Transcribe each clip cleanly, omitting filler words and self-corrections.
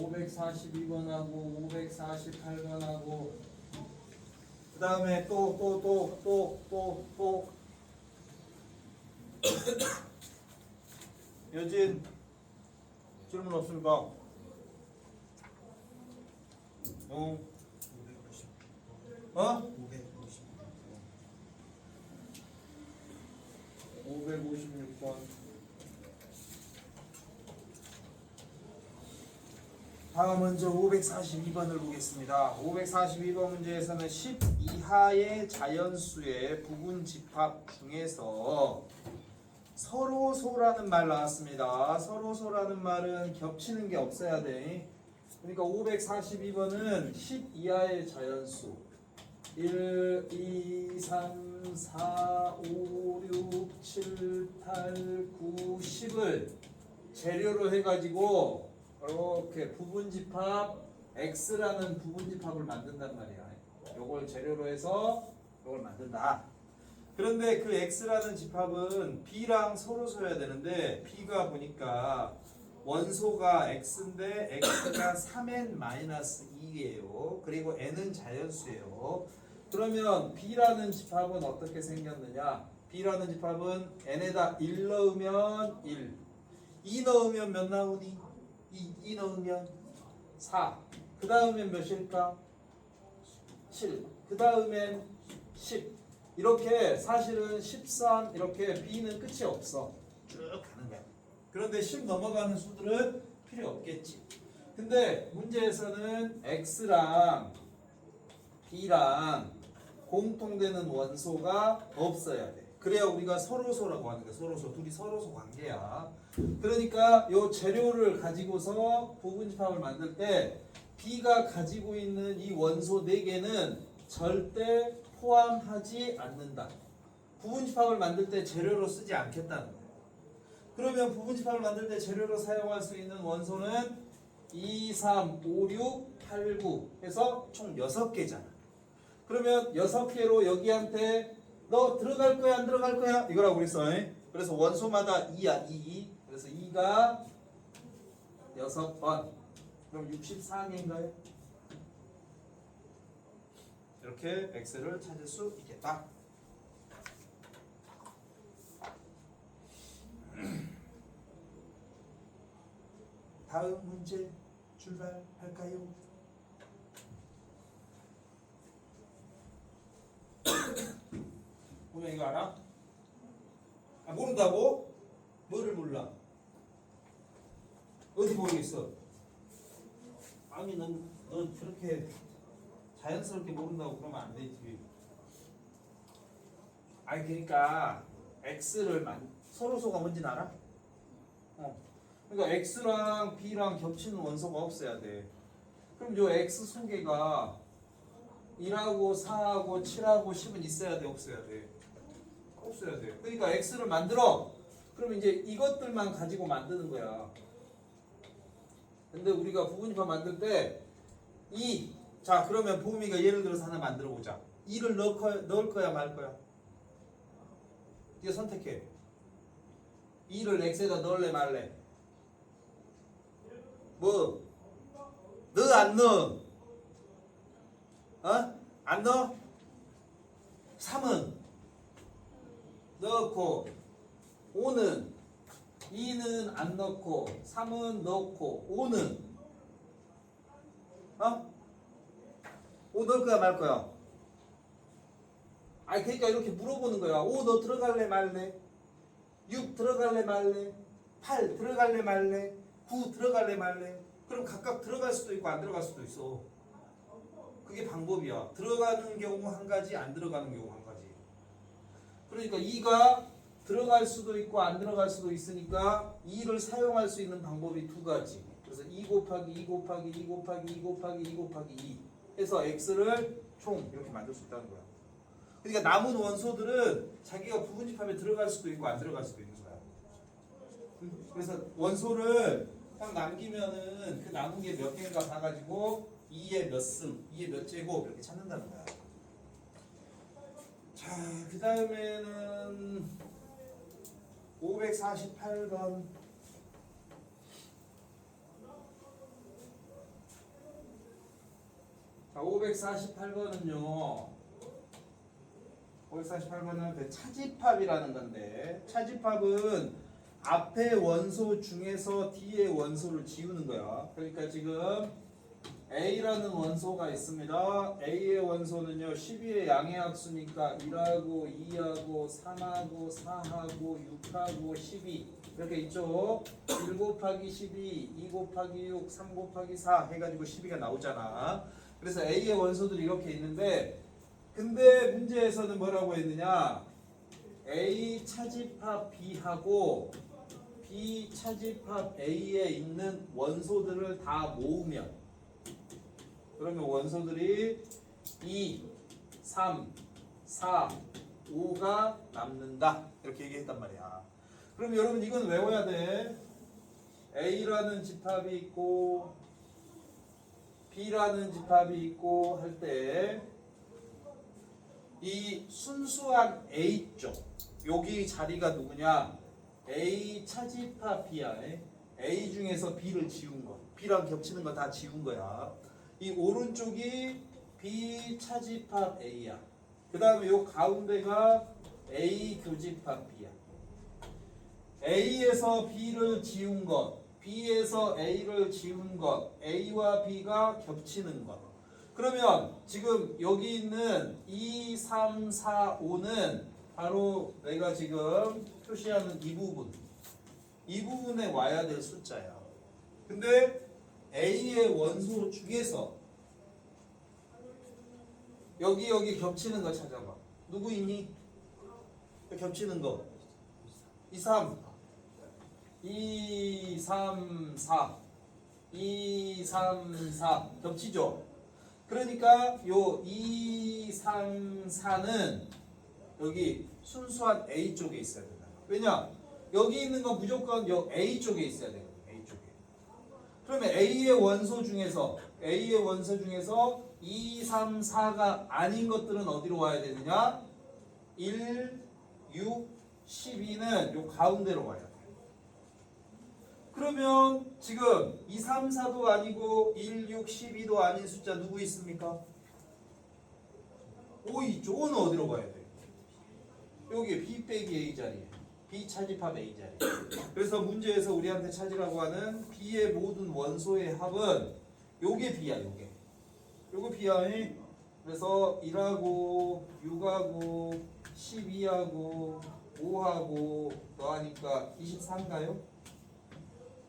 542번하고 548번하고 그 다음에 또 여진 질문 없습니까? 556번. 다음 먼저 542번을 보겠습니다. 542번 문제에서는 10 이하의 자연수의 부분 집합 중에서 서로소라는 말 나왔습니다. 서로소라는 말은 겹치는 게 없어야 돼. 그러니까 542번은 10 이하의 자연수 1, 2, 3, 4, 5, 6, 7, 8, 9, 10을 재료로 해가지고 이렇게 부분집합 X라는 부분집합을 만든단 말이야. 요걸 재료로 해서 요걸 만든다. 그런데 그 X라는 집합은 B랑 서로소여야 되는데 B가 보니까 원소가 X인데 X가 3n-2예요. 그리고 N은 자연수예요. 그러면 B라는 집합은 어떻게 생겼느냐? B라는 집합은 N에다 1 넣으면 1, 2 넣으면 몇 나오니? 2 넣으면 4. 그 다음엔 몇일까? 7. 그 다음엔 10. 이렇게 사실은 13 이렇게 B는 끝이 없어. 쭉 가는 거야. 그런데 10 넘어가는 수들은 필요 없겠지. 근데 문제에서는 X랑 B랑 공통되는 원소가 없어야 돼. 그래야 우리가 서로소라고 하는 거야. 서로소. 둘이 서로소 관계야. 그러니까 요 재료를 가지고서 부분집합을 만들 때 B가 가지고 있는 이 원소 4개는 절대 포함하지 않는다. 부분집합을 만들 때 재료로 쓰지 않겠다는 거야. 그러면 부분집합을 만들 때 재료로 사용할 수 있는 원소는 2, 3, 5, 6, 8, 9 해서 총 6개잖아. 그러면 6개로 여기한테 너 들어갈 거야 안 들어갈 거야? 이거라고 그랬어. 그래서 원소마다 2야 2. 그래서 2가 6번. 그럼 64개인가요? 이렇게 X를 찾을 수 있겠다. 다음 문제 출발할까요? 보면 이거 알아? 아, 모른다고? 뭐를 몰라? 어디 모르겠어? 아니 넌 그렇게 자연스럽게 모른다고 그러면 안 되지. 아니 그러니까 X를 서로소가 뭔지는 알아? 그러니까 X랑 B랑 겹치는 원소가 없어야 돼. 그럼 요 X 소개가 1하고 4하고 7하고 10은 있어야 돼 없어야 돼? 없어야 돼. 그러니까 X를 만들어. 그럼 이제 이것들만 가지고 만드는 거야. 근데 우리가 부분집합 만들 때 2. 자 그러면 보미가 예를 들어서 하나 만들어 보자. 2를 넣을 거야 말 거야? 네가 선택해. 2를 X에다 넣을래 말래? 뭐? 넣어 안 넣어? 안 넣어? 3은 넣고 5는 2는 안 넣고 3은 넣고 5는 5 넣을 거야 말 거야? 아니 그러니까 이렇게 물어보는 거야. 5 너 들어갈래 말래? 6 들어갈래 말래? 8 들어갈래 말래? 9 들어갈래 말래? 그럼 각각 들어갈 수도 있고 안 들어갈 수도 있어. 그게 방법이야. 들어가는 경우 한 가지, 안 들어가는 경우 한 가지. 그러니까 2가 들어갈 수도 있고 안 들어갈 수도 있으니까 2를 사용할 수 있는 방법이 2가지. 그래서 2 곱하기 2 곱하기 2 곱하기 2 곱하기 2 곱하기 2 해서 X를 총 이렇게 만들 수 있다는 거야. 그러니까 남은 원소들은 자기가 부분집합에 들어갈 수도 있고 안 들어갈 수도 있는 거야. 그래서 원소를 딱 남기면은 그 남은 게 몇 개인가 봐가지고 2의 몇 승, 2의 몇 제곱 이렇게 찾는다는 거야. 자, 그 다음에는 548번 548번은요. 548번은 그 차집합이라는 건데, 차집합은 앞에 원소 중에서 뒤에 원소를 지우는 거야. 그러니까 지금 A라는 원소가 있습니다. A의 원소는요 12의 양의 합수니까 1하고 2하고 3하고 4하고 6하고 12 이렇게 있죠. 1 곱하기 12, 2 곱하기 6, 3 곱하기 4 해가지고 12가 나오잖아. 그래서 A의 원소들이 이렇게 있는데, 근데 문제에서는 뭐라고 했느냐, A 차집합 B하고 B 차집합 A에 있는 원소들을 다 모으면, 그러면 원소들이 2, 3, 4, 5가 남는다 이렇게 얘기했단 말이야. 그럼 여러분 이건 외워야 돼. A라는 집합이 있고 B라는 집합이 있고 할 때 이 순수한 A 쪽 여기 자리가 누구냐, A 차집합 B야. A 중에서 B를 지운 거, B랑 겹치는 거 다 지운 거야. 이 오른쪽이 B 차집합 A야. 그 다음에 요 가운데가 A 교집합 B야. A에서 B를 지운 것, B에서 A를 지운 것, A와 B가 겹치는 것. 그러면 지금 여기 있는 2, 3, 4, 5는 바로 내가 지금 표시하는 이 부분에 와야 될 숫자야. 근데 A의 원소 중에서 여기 겹치는 거 찾아봐. 누구 있니? 겹치는 거 2, 3 2, 3, 4 2, 3, 4 겹치죠? 그러니까 요 2, 3, 4는 여기 순수한 A 쪽에 있어야 된다. 왜냐? 여기 있는 건 무조건 요 A 쪽에 있어야 되거든. A 쪽에. 그러면 A의 원소 중에서 2, 3, 4가 아닌 것들은 어디로 와야 되느냐? 1, 6, 12는 요 가운데로 와야 돼. 그러면 지금 2, 3, 4도 아니고 1, 6, 12도 아닌 숫자 누구 있습니까? 5 있죠. 5는 어디로 가야 돼? 여기 B 빼기 A 자리에. B 차집합 A 자리. 그래서 문제에서 우리한테 찾으라고 하는 B의 모든 원소의 합은 요게 B야. 요거 B야. 그래서 1하고 6하고 12하고 5하고 더하니까 24인가요?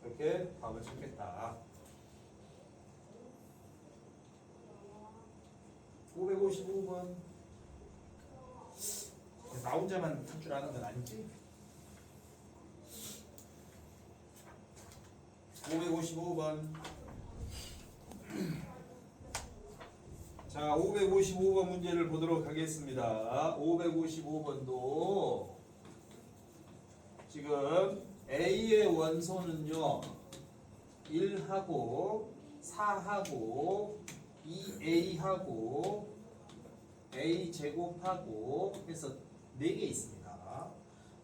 이렇게 답을 찾겠다. 555번. 나 혼자만 탈 줄 아는 건 아니지? 555번. 자, 555번 문제를 보도록 하겠습니다. 555번도 지금 A의 원소는요 1하고 4하고 2A하고 A 제곱하고 해서 4개 있습니다.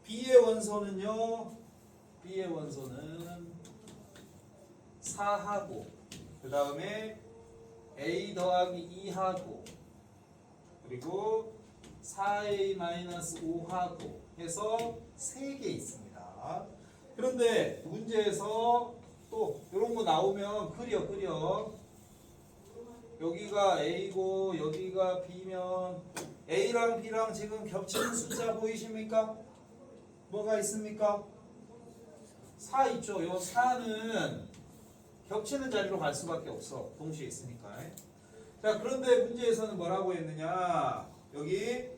B의 원소는요, B의 원소는 4하고 그 다음에 A 더하기 2하고 그리고 4A-5하고 해서 3개 있습니다. 그런데 문제에서 또 이런 거 나오면 그려. 여기가 A고 여기가 B면 A랑 B랑 지금 겹치는 숫자 보이십니까? 뭐가 있습니까? 4 있죠. 요 4는 겹치는 자리로 갈 수밖에 없어. 동시에 있으니까. 자, 그런데 문제에서는 뭐라고 했느냐? 여기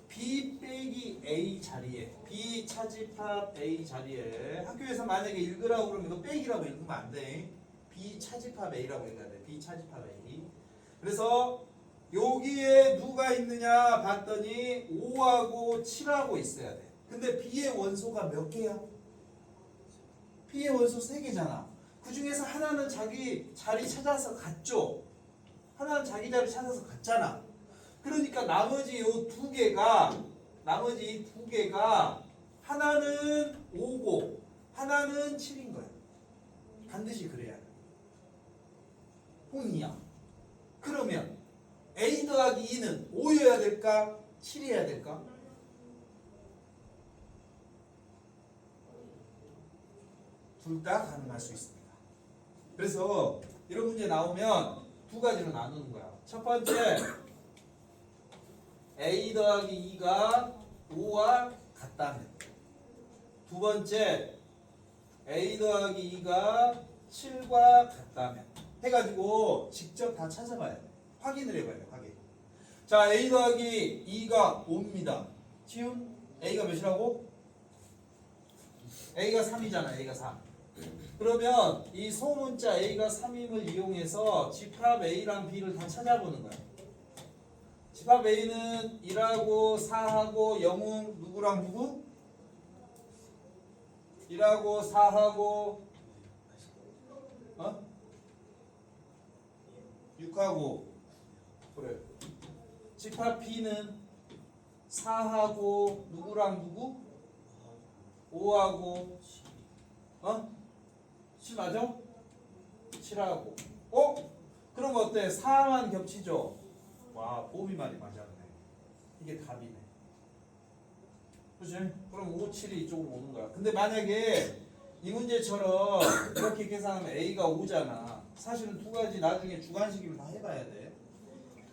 B 빼기 A 자리에, B 차집합 A 자리에, 학교에서 만약에 읽으라고 그러면 이거 빼기라고 읽으면 안 돼. B 차집합 A라고 읽어야 돼. B 차집합 A. 그래서 여기에 누가 있느냐 봤더니 5하고 7하고 있어야 돼. 근데 B의 원소가 몇 개야? B의 원소 3개잖아. 그 중에서 하나는 자기 자리 찾아서 갔죠. 하나는 자기 자리 찾아서 갔잖아. 그러니까 나머지 요 2개가 하나는 5고 하나는 7인 거야. 반드시 그래야 돼. 혼이야. 그러면 2는 5여야 될까? 7이어야 될까? 둘 다 가능할 수 있습니다. 그래서 이런 문제 나오면 두 가지로 나누는 거야. 첫 번째, a 더하기 2가 5와 같다면. 두 번째, a 더하기 2가 7과 같다면. 해가지고 직접 다 찾아봐야 돼. 확인을 해봐야 돼. 확인. 자, a 더하기 2가 5입니다. 지금 a가 몇이라고? a가 3이잖아. a가 3. 그러면 이 소문자 a가 3임을 이용해서 집합 a랑 b를 다 찾아보는 거야. 집합 a는 1하고 4하고 0은 누구랑 누구? 1하고 4하고 6하고 그래. 집합 b는 4하고 누구랑 누구? 5하고 7 맞아? 7하고 그럼 어때? 4만 겹치죠? 와, 보미 말이 맞았네. 이게 답이네. 그치? 그럼 5, 7이 이쪽으로 오는 거야. 근데 만약에 이 문제처럼 이렇게 계산하면 A가 5잖아. 사실은 두 가지 나중에 주관식으로 다 해봐야 돼.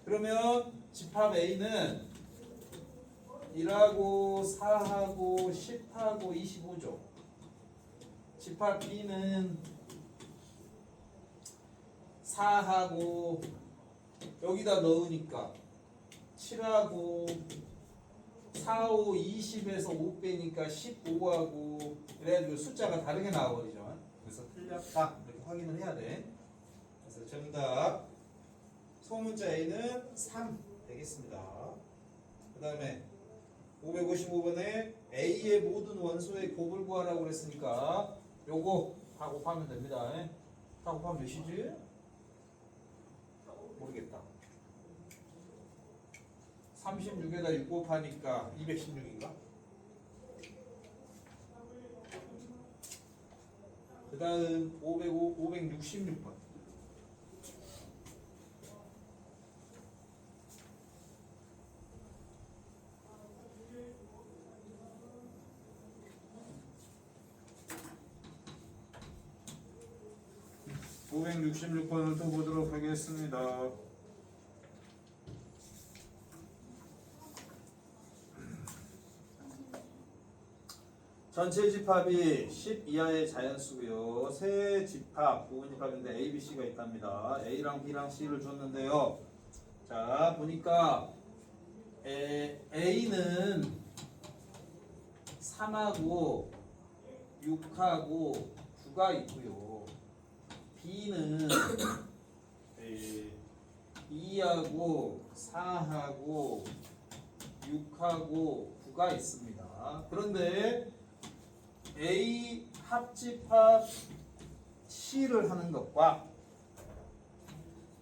그러면 집합 A는 1하고 4하고 10하고 25죠. 집합 B는 4하고 여기다 넣으니까 7하고 4, 5, 20에서 5 빼니까 15하고 그래가지고 숫자가 다르게 나와버리죠. 그래서 틀렸다 이렇게 확인을 해야 돼. 그래서 정답 소문자 A는 3 되겠습니다. 그 다음에 555번에 A의 모든 원소의 곱을 구하라고 그랬으니까 요거 다 곱하면 됩니다. 다 곱하면 몇이지? 모르겠다. 36에다 6 곱하니까 216인가? 그 다음 566번. (566번을) 또 보도록 하겠습니다. 전체 집합이 10 이하의 자연수고요. 세 집합, 부분집합인데 A, B, C가 있답니다. A랑 B랑 C를 줬는데요. 자, 보니까 A는 3하고 6하고 9가 있고요. B는 2하고 4하고 6하고 9가 있습니다. 그런데 A 합집합 C를 하는 것과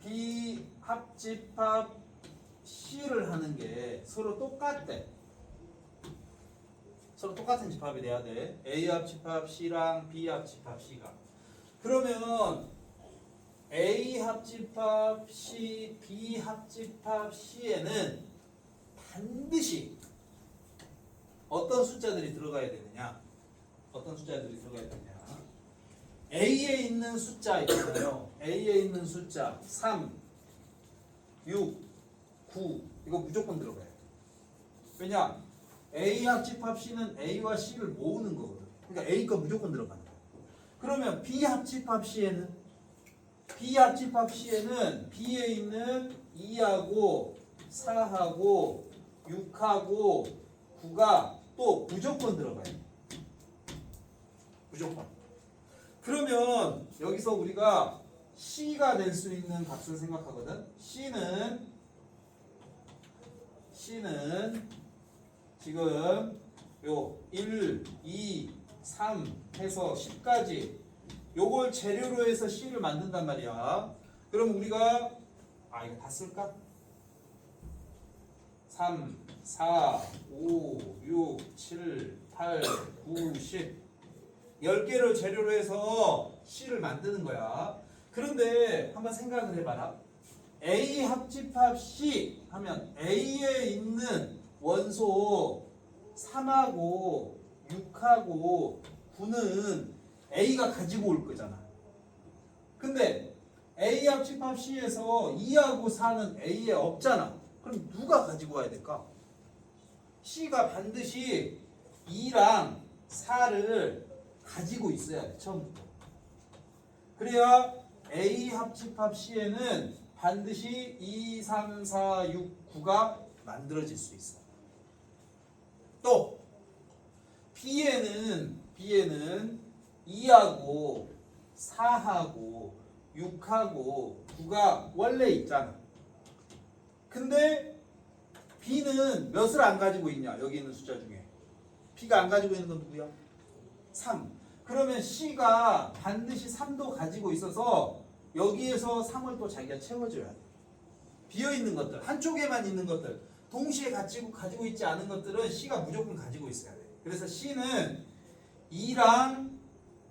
B 합집합 C를 하는 게 서로 똑같대. 서로 똑같은 집합이 돼야 돼. A 합집합 C랑 B 합집합 C가. 그러면 A 합집합 C, B 합집합 C에는 반드시 어떤 숫자들이 들어가야 되느냐? 어떤 숫자들이 들어가야 되느냐? A에 있는 숫자 있잖아요. A에 있는 숫자 3, 6, 9 이거 무조건 들어가야 돼. 왜냐? A 합집합 C는 A와 C를 모으는 거거든. 그러니까 A 거 무조건 들어가는 거야. 그러면 B 합집합 C에는 B에 있는 2하고 4하고 6하고 9가 또 무조건 들어가요. 무조건. 그러면 여기서 우리가 C가 될 수 있는 값을 생각하거든. C는 지금 요 1, 2, 3 해서 10까지 요걸 재료로 해서 C를 만든단 말이야. 그럼 우리가 이거 다 쓸까? 3, 4, 5, 6, 7, 8, 9, 10 10개를 재료로 해서 C를 만드는 거야. 그런데 한번 생각을 해봐라. A 합집합 C 하면 A에 있는 원소 3하고 6하고 9는 A가 가지고 올 거잖아. 근데 A 합집합 C에서 2하고 4는 A에 없잖아. 그럼 누가 가지고 와야 될까? C가 반드시 2랑 4를 가지고 있어야 돼, 처음부터. 그래야 A 합집합 C에는 반드시 2, 3, 4, 6, 9가 만들어질 수 있어. 또 B에는 2하고 4하고 6하고 9가 원래 있잖아. 근데 B는 몇을 안 가지고 있냐? 여기 있는 숫자 중에 B가 안 가지고 있는 건 누구야? 3. 그러면 C가 반드시 3도 가지고 있어서 여기에서 3을 또 자기가 채워줘야 돼. 비어있는 것들, 한쪽에만 있는 것들, 동시에 가지고 있지 않은 것들은 C가 무조건 가지고 있어야 돼. 그래서 C는 2랑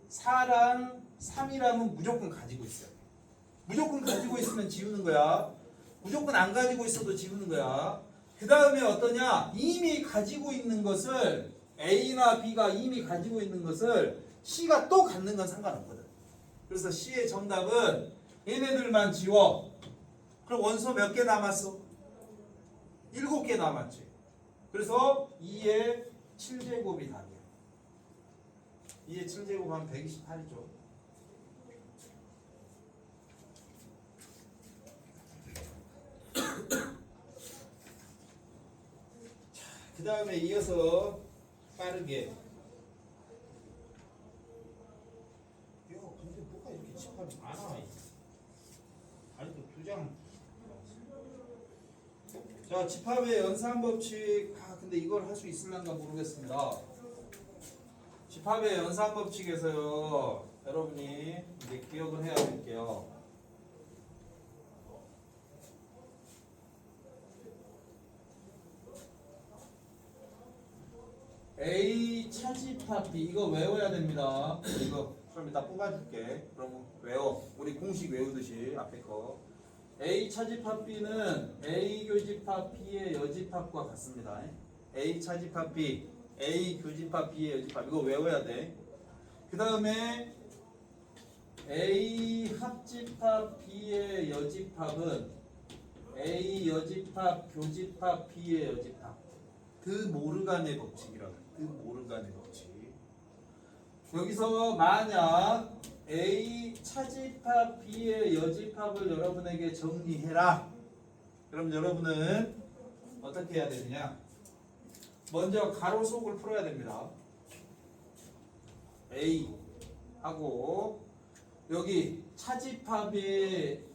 4랑 3이랑은 무조건 가지고 있어요. 무조건 가지고 있으면 지우는 거야. 무조건 안 가지고 있어도 지우는 거야. 그 다음에 어떠냐? 이미 가지고 있는 것을 A나 B가 이미 가지고 있는 것을 C가 또 갖는 건 상관없거든. 그래서 C의 정답은 얘네들만 지워. 그럼 원소 몇 개 남았어? 7개 남았지. 그래서 2의 7제곱이 답이야. 2의 7제곱 하면 128이죠. 그 다음에 이어서 빠르게. 야, 근데 뭐가 이렇게 집합이 많아? 아직도 2장. 자, 집합의 연산법칙. 근데 이걸 할 수 있을란가 모르겠습니다. 집합의 연산법칙에서요, 여러분이 이제 기억을 해야 될게요. A 차집합 B 이거 외워야 됩니다. 이거 좀 이따 뽑아줄게. 그럼 외워. 우리 공식 외우듯이 앞에 거. A 차집합 B는 A 교집합 B의 여집합과 같습니다. A 차집합 B, A 교집합 B의 여집합 이거 외워야 돼. 그 다음에 A 합집합 B의 여집합은 A 여집합 교집합 B의 여집합. 드 모르간의 법칙이라고. 드 모르간의 법칙. 여기서 만약 A 차집합 B의 여집합을 여러분에게 정리해라. 그럼 여러분은 어떻게 해야 되느냐? 먼저 가로속을 풀어야 됩니다. A 하고 여기 차집합의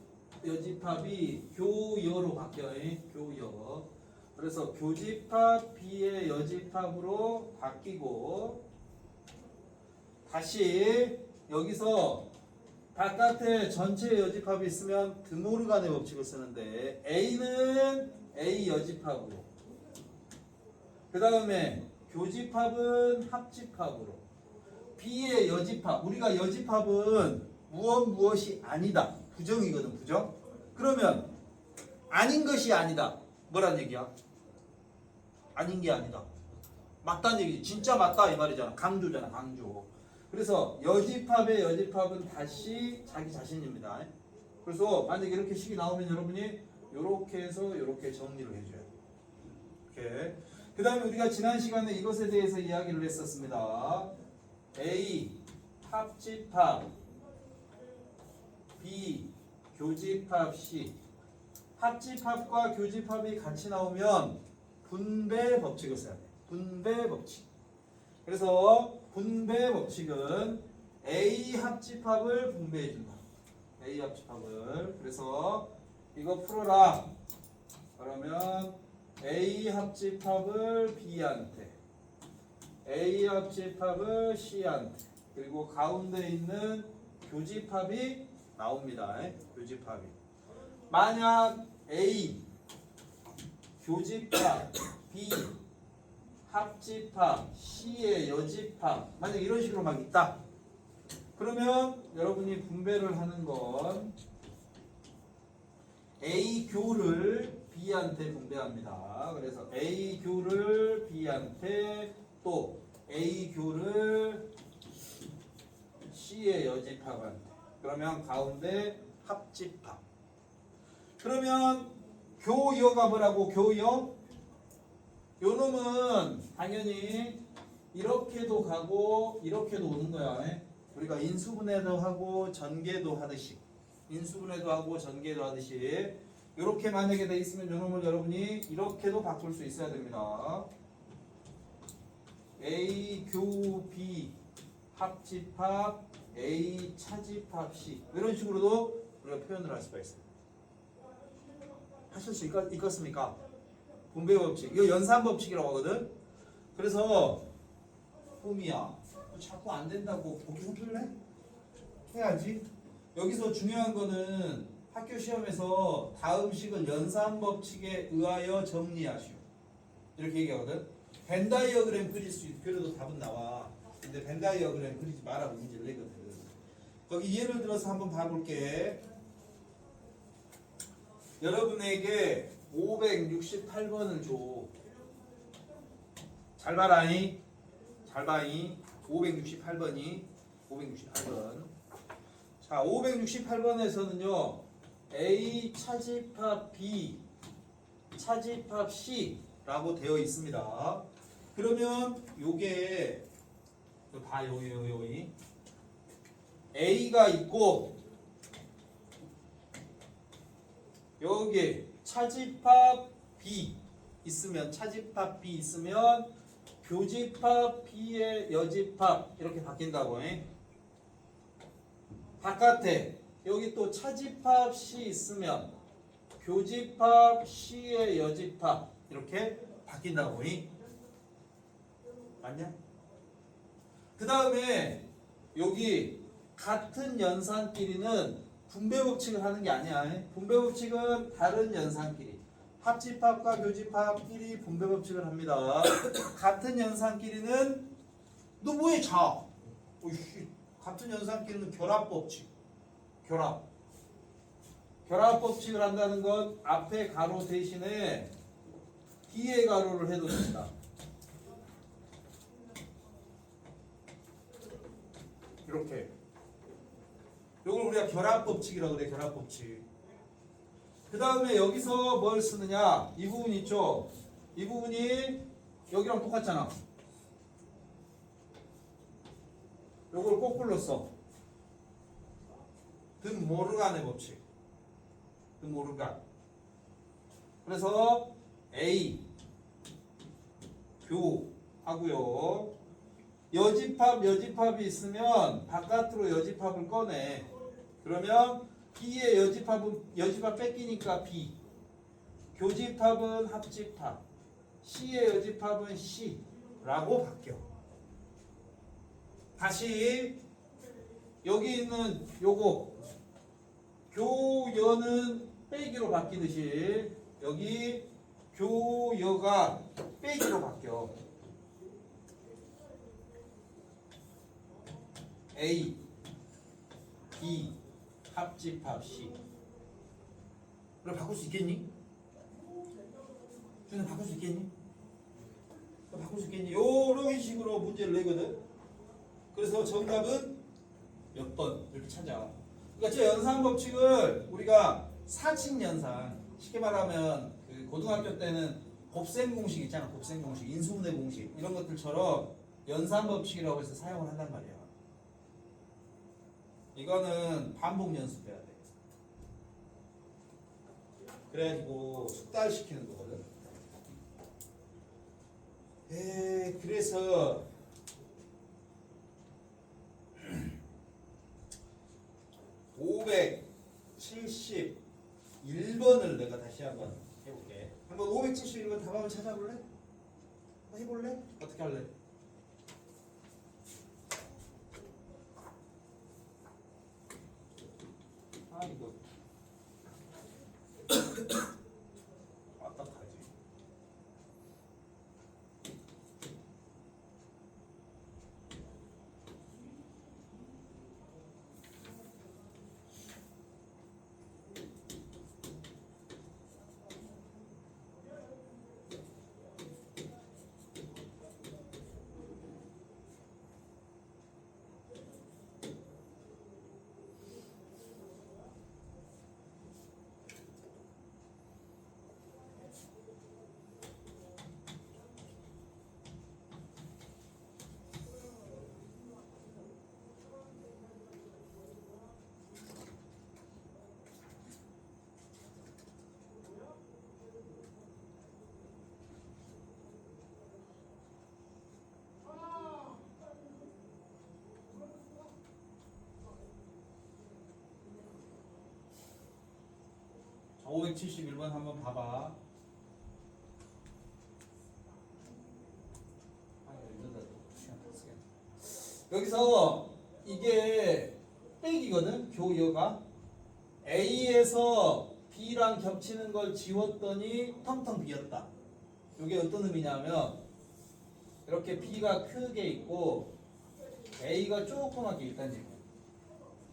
여집합이 교여로 바뀌어요. 교여. 그래서 교집합 B의 여집합으로 바뀌고 다시 여기서 바깥에 전체 여집합이 있으면 드모르간의 법칙을 쓰는데 A는 A 여집합으로 그 다음에 교집합은 합집합으로 B의 여집합 우리가 여집합은 무엇이 아니다 부정이거든 부정 그러면 아닌 것이 아니다 뭐란 얘기야? 아닌 게 아니다 맞다는 얘기 진짜 맞다 이 말이잖아 강조잖아 강조 그래서 여집합의 여집합은 다시 자기 자신입니다. 그래서 만약에 이렇게 식이 나오면 여러분이 이렇게 해서 이렇게 정리를 해줘야 돼요. 이렇게. 그 다음에 우리가 지난 시간에 이것에 대해서 이야기를 했었습니다. A 합집합 B 교집합 C 합집합과 교집합이 같이 나오면 분배 법칙을 써야 돼요. 분배 법칙. 그래서 분배 법칙은 A 합집합을 분배해 준다. A 합집합을. 그래서 이거 풀어라. 그러면 A 합집합을 B한테, A 합집합을 C한테, 그리고 가운데 있는 교집합이 나옵니다. 교집합이. 만약 A 교집합 B 합집합, C의 여집합 만약 이런 식으로 막 있다. 그러면 여러분이 분배를 하는 건 A 교를 B한테 분배합니다. 그래서 A 교를 B한테 또 A 교를 C의 여집합한테. 그러면 가운데 합집합. 그러면 교여가 뭐라고? 교여? 요 놈은 당연히 이렇게도 가고 이렇게도 오는 거야. 우리가 인수분해도 하고 전개도 하듯이 인수분해도 하고 전개도 하듯이 이렇게 만약에 돼 있으면 요 놈을 여러분이 이렇게도 바꿀 수 있어야 됩니다. A 교 B 합집합 A 차집합 C 이런 식으로도 우리가 표현을 할 수가 있어요. 하실 수 있겠습니까? 분배 법칙. 이거 연산 법칙이라고 하거든. 그래서 홈이야. 자꾸 안 된다고 보기 해줄래? 해야지. 여기서 중요한 거는 학교 시험에서 다음 식을 연산 법칙에 의하여 정리하시오. 이렇게 얘기하거든. 벤 다이어그램 그릴 수 있고 그래도 답은 나와. 근데 벤 다이어그램 그리지 말라고 문제를 내거든. 거기 예를 들어서 한번 봐볼게. 여러분에게 568번을 줘. 잘 봐라잉. 잘 봐잉. 568번이 568번. 자, 568번에서는요. A 차집합 B 차집합 C라고 되어 있습니다. 그러면 요게 다 요이 A가 있고 여기 차집합 B 있으면 차집합 B 있으면 교집합 B의 여집합 이렇게 바뀐다고 해. 바깥에 여기 또 차집합 C 있으면 교집합 C의 여집합 이렇게 바뀐다고 해. 맞냐? 그 다음에 여기 같은 연산끼리는 분배 법칙을 하는 게 아니야. 분배 법칙은 다른 연산끼리 합집합과 교집합끼리 분배 법칙을 합니다. 같은 연산끼리는 너 뭐해 자? 오이씨. 같은 연산끼리는 결합 법칙. 결합 법칙을 한다는 건 앞에 가로 대신에 뒤에 가로를 해도 된다. 이렇게. 이걸 우리가 결합 법칙이라고 그래. 결합 법칙. 그 다음에 여기서 뭘 쓰느냐? 이 부분 있죠? 이 부분이 여기랑 똑같잖아. 요걸 거꾸로 써. 드모르간의 법칙. 드모르간. 그래서 A 교 하고요. 여집합이 있으면 바깥으로 여집합을 꺼내. 그러면 B의 여집합 뺏기니까 B. 교집합은 합집합. C의 여집합은 C라고 바뀌어. 다시 여기 있는 요거 교여는 빼기로 바뀌듯이 여기 교여가 빼기로 바뀌어. A, B, 합집합 C. 그럼 바꿀 수 있겠니? 준아 바꿀 수 있겠니? 바꿀 수 있겠니? 요런 식으로 문제를 내거든. 그래서 정답은 몇 번 이렇게 찾아. 그러니까 저 연산 법칙을 우리가 사칙 연산, 쉽게 말하면 그 고등학교 때는 곱셈 공식 있잖아. 곱셈 공식, 인수분해 공식 이런 것들처럼 연산 법칙이라고 해서 사용을 한단 말이야. 이거는 반복 연습해야 돼. 그래가지고 숙달시키는 거거든. 그래서 571번을 내가 다시 한번 해볼게. 한번 571번 답 한번 찾아볼래? 해볼래? 어떻게 할래? 아 이거 어떡하지? 571번 한번 봐봐. 여기서 이게 백이거든. 교이어가 A에서 B랑 겹치는 걸 지웠더니 텅텅 비었다. 이게 어떤 의미냐면 이렇게 B가 크게 있고 A가 조그맣게 있다는 얘기야.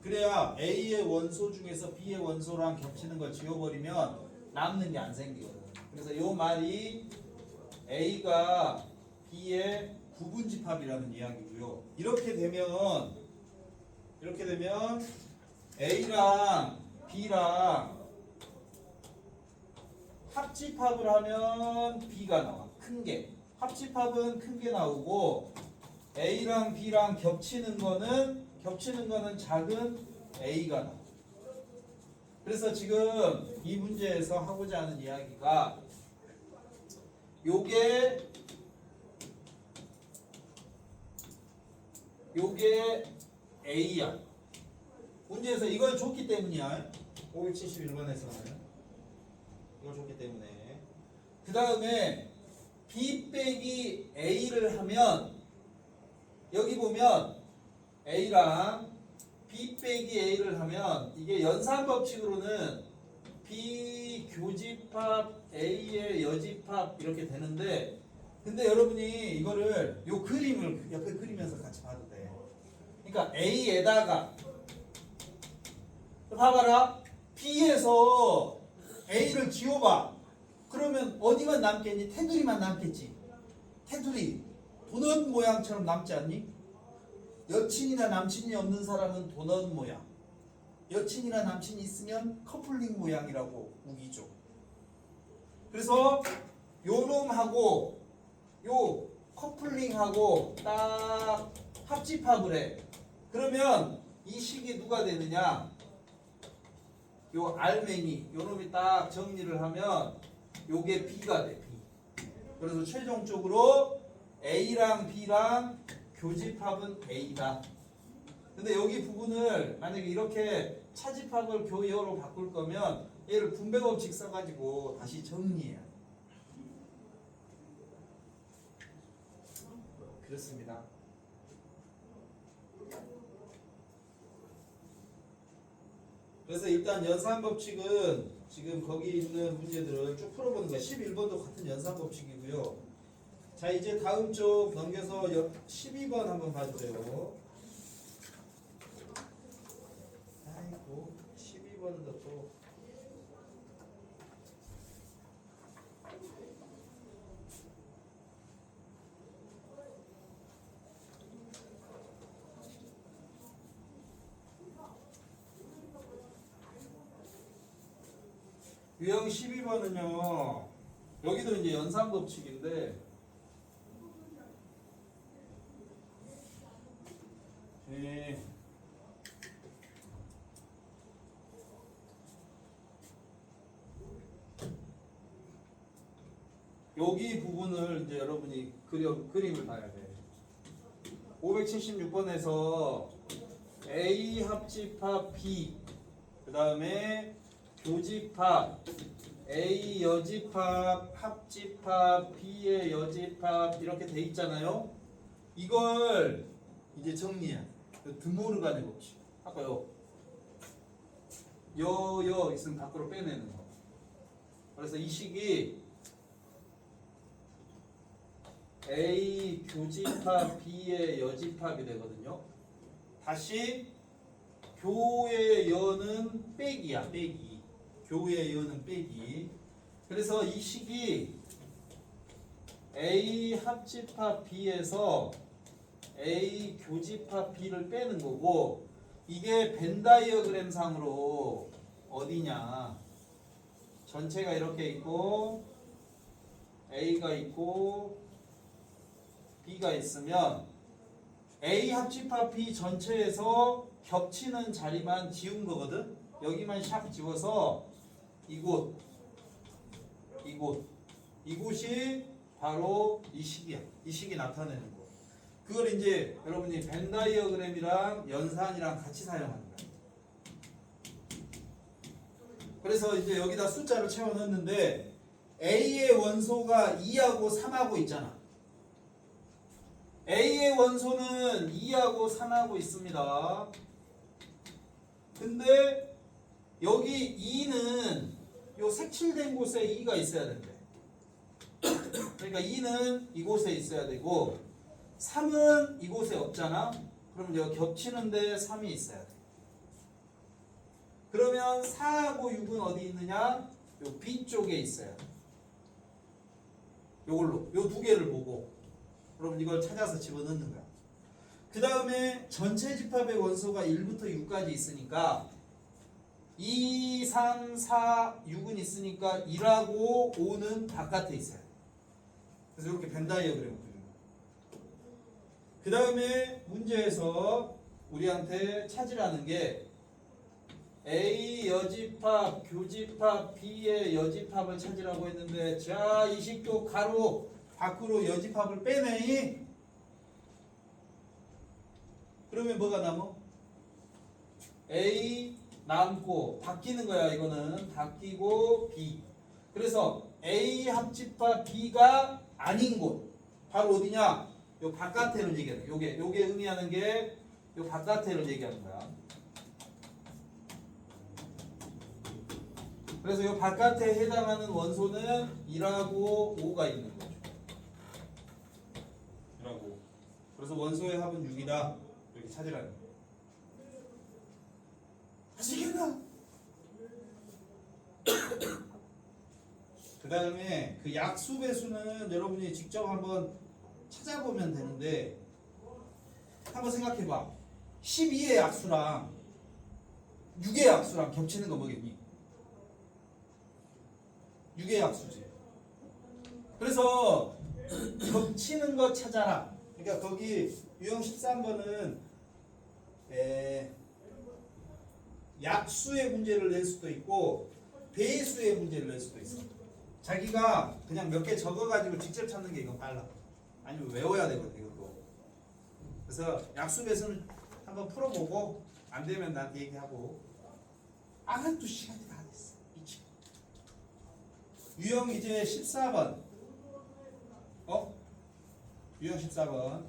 그래야 A의 원소 중에서 B의 원소랑 겹치는 걸 지워버리면 남는 게 안 생기거든. 그래서 이 말이 A가 B의 부분집합이라는 이야기고요. 이렇게 되면 A랑 B랑 합집합을 하면 B가 나와. 큰 게. 합집합은 큰 게 나오고 A랑 B랑 겹치는 거는 작은 A가 나와. 그래서 지금 이 문제에서 하고자 하는 이야기가 요게 A야. 문제에서 이걸 줬기 때문이야. 571번에서는 이걸 줬기 때문에. 그 다음에 B 빼기 A를 하면 여기 보면 A랑 B 빼기 A를 하면 이게 연산법칙으로는 B 교집합 A의 여집합 이렇게 되는데 근데 여러분이 이거를 요 그림을 옆에 그리면서 같이 봐도 돼. 그러니까 A에다가 봐봐라. B에서 A를 지워봐. 그러면 어디만 남겠니? 테두리만 남겠지. 테두리 도넛 모양처럼 남지 않니? 여친이나 남친이 없는 사람은 도넛 모양. 여친이나 남친이 있으면 커플링 모양이라고 우기죠. 그래서 요 놈하고 요 커플링하고 딱 합집합을 해. 그러면 이 식이 누가 되느냐? 요 알맹이 요 놈이 딱 정리를 하면 요게 B가 돼. B. 그래서 최종적으로 A랑 B랑 교집합은 A다. 근데 여기 부분을 만약에 이렇게 차집합을 교이어로 바꿀 거면 얘를 분배법칙 써가지고 다시 정리해야 돼. 그렇습니다. 그래서 일단 연산법칙은 지금 거기 있는 문제들을 쭉 풀어보는 거야. 11번도 같은 연산법칙이고요. 자 이제 다음 쪽 넘겨서 12번 한번 봐주세요. 아이고 12번도 또 유형 12번은요 여기도 이제 연산법칙인데 여기 부분을 이제 여러분이 그림을 봐야 돼. 576번에서 A 합집합 B 그 다음에 교집합 A 여집합 합집합 B의 여집합 이렇게 돼 있잖아요. 이걸 이제 정리해. 드모르간의 법칙. 아까 여 있으면 밖으로 빼내는 거. 그래서 이 식이 A 교집합 B의 여집합이 되거든요. 다시 교의 여는 빼기야. 빼기. 교의 여는 빼기. 그래서 이 식이 A 합집합 B에서 A 교집합 B를 빼는 거고 이게 벤 다이어그램 상으로 어디냐 전체가 이렇게 있고 A가 있고 B가 있으면 A 합집합 B 전체에서 겹치는 자리만 지운 거거든. 여기만 샥 지워서 이곳이 바로 이 식이야. 이 식이 나타내는 거. 그걸 이제 여러분이 벤 다이어그램이랑 연산이랑 같이 사용하는 거야. 그래서 이제 여기다 숫자를 채워 넣는데 A의 원소가 2하고 3하고 있잖아. A의 원소는 2하고 3하고 있습니다. 근데 여기 2는 요 색칠된 곳에 2가 있어야 된대. 그러니까 2는 이곳에 있어야 되고 3은 이곳에 없잖아. 그럼 여기 겹치는데 3이 있어야 돼. 그러면 4하고 6은 어디 있느냐? 요 B쪽에 있어야 돼. 요걸로 요 두 개를 보고 그럼 이걸 찾아서 집어넣는 거야. 그 다음에 전체 집합의 원소가 1부터 6까지 있으니까 2, 3, 4, 6은 있으니까 1하고 5는 바깥에 있어요. 그래서 이렇게 벤 다이어그램을 그리는 거예요. 그 다음에 문제에서 우리한테 찾으라는 게 A 여집합, 교집합, B의 여집합을 찾으라고 했는데 자, 이 식도 가로 밖으로 여집합을 빼내. 그러면 뭐가 남어? A 남고 바뀌는 거야. 이거는 바뀌고 B. 그래서 A 합집합 B가 아닌 곳 바로 어디냐? 요 바깥에를 얘기하는 거야. 요게 의미하는 게 요 바깥에를 얘기하는 거야. 그래서 요 바깥에 해당하는 원소는 1하고 5가 있는 거죠. 1하고. 그래서 원소의 합은 6이다. 이렇게 찾으라는 거예요. 아시겠나? 그 다음에 그 약수 배수는 여러분이 직접 한번 찾아보면 되는데 한번 생각해봐. 12의 약수랑 6의 약수랑 겹치는 거 뭐겠니? 6의 약수지. 그래서 겹치는 거 찾아라. 그러니까 거기 유형 13번은 약수의 문제를 낼 수도 있고 배수의 문제를 낼 수도 있어. 자기가 그냥 몇 개 적어가지고 직접 찾는 게 이거 빨라. 아니면 외워야 되거든 이것도. 그래서 약수 배수는 한번 풀어보고 안 되면 나한테 얘기하고. 또 시간이 다 됐어. 미치고. 유형 이제 14번. 유형 14번.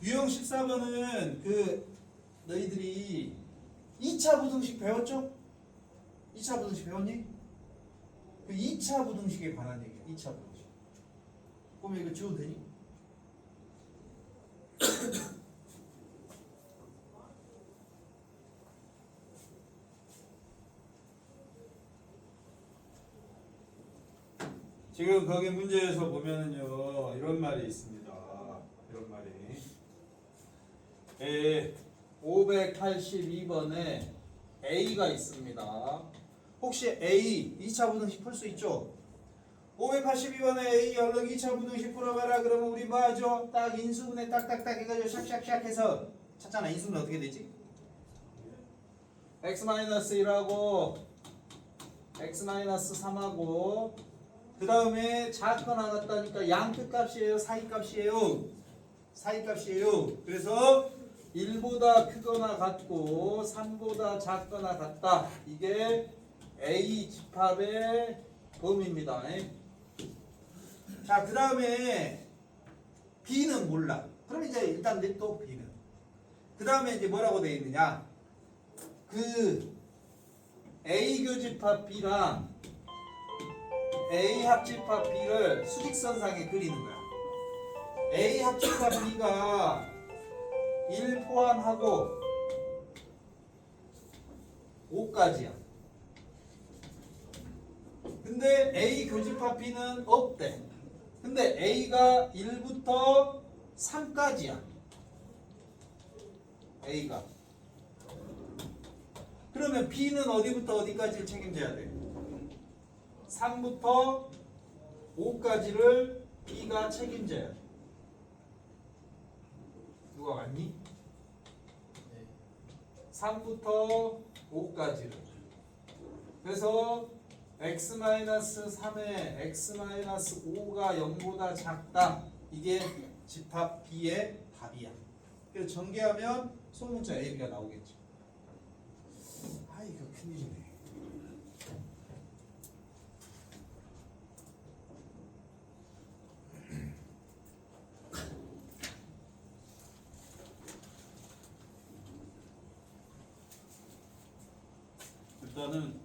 유형 14번은 그 너희들이 2차 부등식 배웠죠? 2차 부등식 배웠니? 그 2차 부등식에 관한 얘기야. 2차 부등식. 그럼 이거 지워도 되니? 지금 거기 문제에서 보면은요 이런 말이 있습니다. 이런 말이 582번에 A가 있습니다. 혹시 A 2차 부등식 풀 수 있죠? 582번에 A 얼른 2차 부등식 풀어봐라. 그러면 우리 뭐 하죠? 딱 인수분해 딱딱딱 해가지고 샥샥샥 해서 찾잖아. 인수분해 어떻게 되지? x-1하고 x-3하고 그 다음에 작거나 같다니까 양끝값이에요? 사이값이에요? 사이값이에요. 그래서 1보다 크거나 같고 3보다 작거나 같다. 이게 A 집합의 범위입니다. 자, 그 다음에 B는 몰라. 그럼 이제 일단 냅둬 B는. 그 다음에 이제 뭐라고 되어 있느냐? 그 A 교집합 B랑 A 합집합 B를 수직선상에 그리는 거야. A 합집합 B가 1 포함하고 5까지야. 근데 A 교집합 B는 없대. 근데 A가 1부터 3까지야. A가. 그러면 B는 어디부터 어디까지를 책임져야 돼? 3부터 5까지를 B가 책임져야 돼. 누가 왔니? 3부터 5까지를. 그래서 x-3에 x-5가 0보다 작다. 이게 집합 B의 답이야. 그래서 전개하면 소문자 A, B가 나오겠지. 이거 큰일이네. 일단은